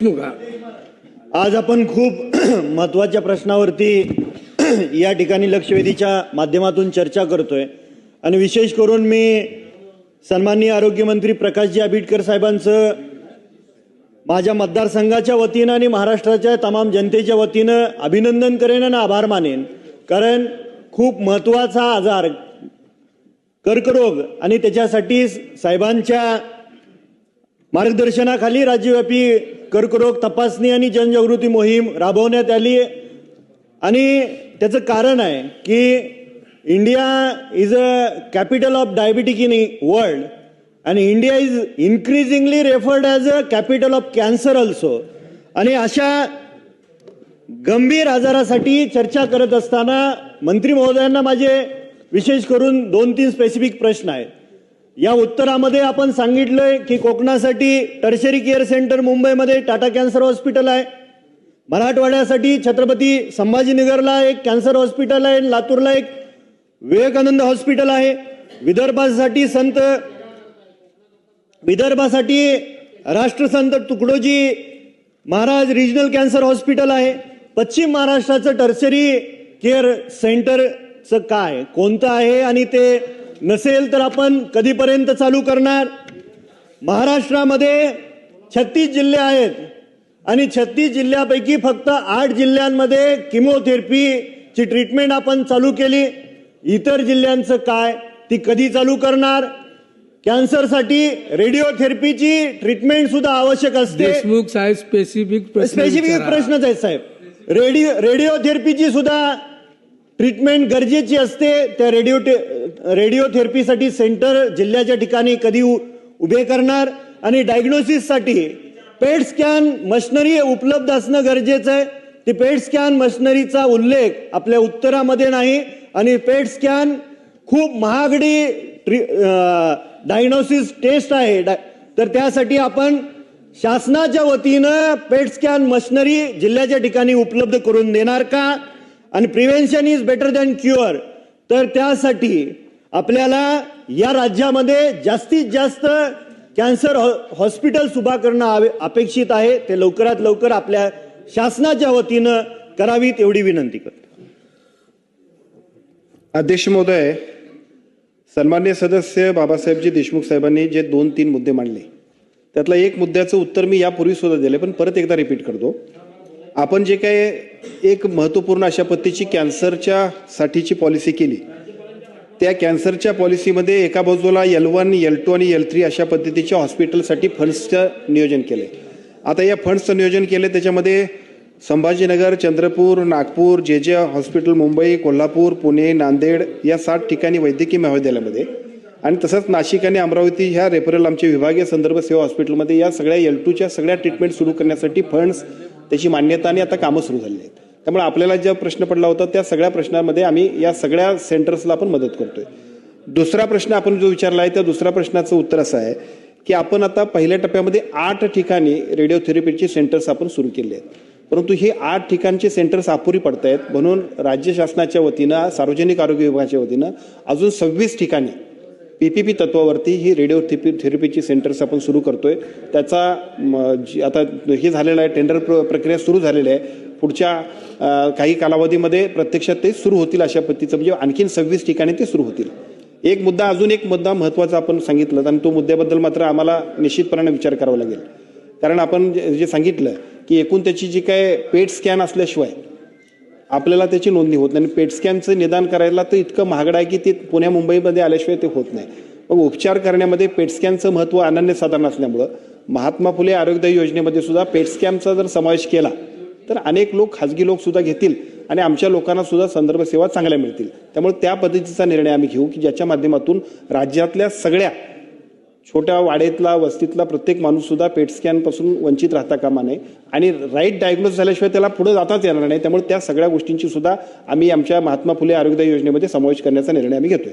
आज आपण खूप महत्त्वाच्या प्रश्नावरती या ठिकाणी लक्षवेधीच्या माध्यमातून चर्चा करतोय आणि विशेष करून मी सन्माननीय आरोग्यमंत्री प्रकाशजी आंबेडकर साहेबांचं माझ्या मतदारसंघाच्या वतीनं आणि महाराष्ट्राच्या तमाम जनतेच्या वतीनं अभिनंदन करेन आणि आभार मानेन, कारण खूप महत्त्वाचा आजार कर्करोग आणि त्याच्यासाठी साहेबांच्या मार्गदर्शनाखाली राज्यव्यापी कर्करोग तपासणी आणि जनजागृती मोहीम राबवण्यात आली आणि त्याचं कारण आहे की India is a capital of diabetic in world आणि India is increasingly referred as a capital of cancer also. आणि अशा गंभीर आजारासाठी चर्चा करत असताना मंत्री महोदयांना माझे विशेष करून 2-3 स्पेसिफिक प्रश्न आहेत. या उत्तरामध्ये आपण सांगितलंय की कोकणासाठी टर्शरी केअर सेंटर मुंबईमध्ये टाटा कॅन्सर हॉस्पिटल आहे, मराठवाड्यासाठी छत्रपती संभाजीनगरला एक कॅन्सर हॉस्पिटल आहे, लातूरला एक विवेकानंद हॉस्पिटल आहे, विदर्भासाठी राष्ट्रसंत Tukdoji Maharaj regional cancer hospital आहे. पश्चिम महाराष्ट्राचं टर्शरी केअर सेंटरचं काय कोणतं आहे आणि ते नसेल तर आपण कधीपर्यंत चालू करणार? महाराष्ट्रामध्ये 36 जिल्हे आहेत आणि 36 जिल्ह्यापैकी फक्त 8 जिल्ह्यांमध्ये किमोथेरपीची ट्रीटमेंट आपण चालू केली. इतर जिल्ह्यांचं काय, ती कधी चालू करणार? कॅन्सरसाठी रेडिओथेरपीची ट्रीटमेंट सुद्धा आवश्यक असते. देशमुख साहेब स्पेसिफिक प्रश्नच आहेत साहेब. रेडिओथेरपीची सुद्धा ट्रीटमेंट गरजेची असते. त्या रेडिओथेरपीसाठी सेंटर जिल्ह्याच्या ठिकाणी कधी उभे करणार? आणि डायग्नोसिससाठी पेट स्कॅन मशिनरी उपलब्ध असणं गरजेचं आहे. ती पेट स्कॅन मशिनरीचा उल्लेख आपल्या उत्तरामध्ये नाही आणि पेट स्कॅन खूप महागडी डायग्नोसिस टेस्ट आहे, तर त्यासाठी आपण शासनाच्या वतीनं पेट स्कॅन मशिनरी जिल्ह्याच्या ठिकाणी उपलब्ध करून देणार का? आणि prevention is better than cure, तर त्यासाठी आपल्याला या राज्यामध्ये जास्तीत जास्त कॅन्सर हॉस्पिटल्स उभा करणं अपेक्षित आहे. ते लवकरात लवकर आपल्या शासनाच्या वतीनं करावीत एवढी विनंती करतो. अध्यक्ष महोदय, सन्माननीय सदस्य बाबासाहेबजी देशमुख साहेबांनी जे 2-3 मुद्दे मांडले त्यातला एक मुद्द्याचं उत्तर मी यापूर्वी सुद्धा दिले, पण परत एकदा रिपीट करतो. आपण जे काय एक महत्त्वपूर्ण अशा पद्धतीची कॅन्सरच्या साठीची पॉलिसी केली, त्या कॅन्सरच्या पॉलिसीमध्ये एका बाजूला L1, L2 आणि L3 अशा पद्धतीच्या हॉस्पिटलसाठी फंड्सचं नियोजन केलं आहे. आता या फंड्सचं नियोजन केलं त्याच्यामध्ये संभाजीनगर, चंद्रपूर, नागपूर, जे हॉस्पिटल मुंबई, कोल्हापूर, पुणे, नांदेड या 7 ठिकाणी वैद्यकीय महाविद्यालयामध्ये आणि तसंच नाशिक आणि अमरावती ह्या रेफरल आमचे विभागीय संदर्भ सेवा हॉस्पिटलमध्ये या सगळ्या L2च्या सगळ्या ट्रीटमेंट सुरू करण्यासाठी फंड्स त्याची मान्यता आणि आता कामं सुरू झाली आहेत. त्यामुळे आपल्याला जो प्रश्न पडला होता त्या सगळ्या प्रश्नांमध्ये आम्ही या सगळ्या सेंटर्सला आपण मदत करतोय. दुसरा प्रश्न आपण जो विचारला आहे त्या दुसऱ्या प्रश्नाचं उत्तर असं आहे की आपण आता पहिल्या टप्प्यामध्ये 8 ठिकाणी रेडिओथेरपीचे सेंटर्स आपण सुरू केले आहेत, परंतु हे 8 ठिकाणचे सेंटर्स अपुरी पडत आहेत. म्हणून राज्य शासनाच्या वतीनं सार्वजनिक आरोग्य विभागाच्या वतीनं अजून 26 ठिकाणी PPP तत्वावरती ही रेडिओथेरपीची सेंटर्स आपण सुरू करतोय. त्याचा आता हे झालेलं आहे, टेंडर प्रक्रिया सुरू झालेली आहे. पुढच्या काही कालावधीमध्ये प्रत्यक्षात ते सुरू होतील अशा पद्धतीचं, म्हणजे आणखीन 26 ठिकाणी ते सुरू होतील. अजून एक मुद्दा महत्त्वाचा आपण सांगितलं आणि तो मुद्द्याबद्दल मात्र आम्हाला निश्चितपणे विचार करावा लागेल, कारण आपण जे सांगितलं की एकूण त्याची जी काय पेट स्कॅन असल्याशिवाय आपल्याला त्याची नोंदणी होत नाही. पेट स्कॅनचं निदान करायला तर इतकं महागडं आहे की ते पुण्या मुंबईमध्ये आल्याशिवाय ते होत नाही. मग उपचार करण्यामध्ये पेट स्कॅनचं महत्त्व अनन्यसाधारण असल्यामुळं महात्मा फुले आरोग्यदायी योजनेमध्ये सुद्धा पेट स्कॅनचा जर समावेश केला तर अनेक लोक, खाजगी लोक सुद्धा घेतील आणि आमच्या लोकांना सुद्धा संदर्भ सेवा चांगल्या मिळतील. त्यामुळे त्या पद्धतीचा निर्णय आम्ही घेऊ की ज्याच्या माध्यमातून राज्यातल्या सगळ्या छोट्या वाड्यातला वस्तीतला प्रत्येक माणूस सुद्धा पेट स्कॅन पासून वंचित राहता कामा नये आणि राईट डायग्नोस झाल्याशिवाय त्याला पुढे जाताच येणार नाही. त्यामुळे त्या सगळ्या गोष्टींची सुद्धा आम्ही आमच्या महात्मा फुले आरोग्यदायी योजनेमध्ये समावेश करण्याचा निर्णय आम्ही घेतोय.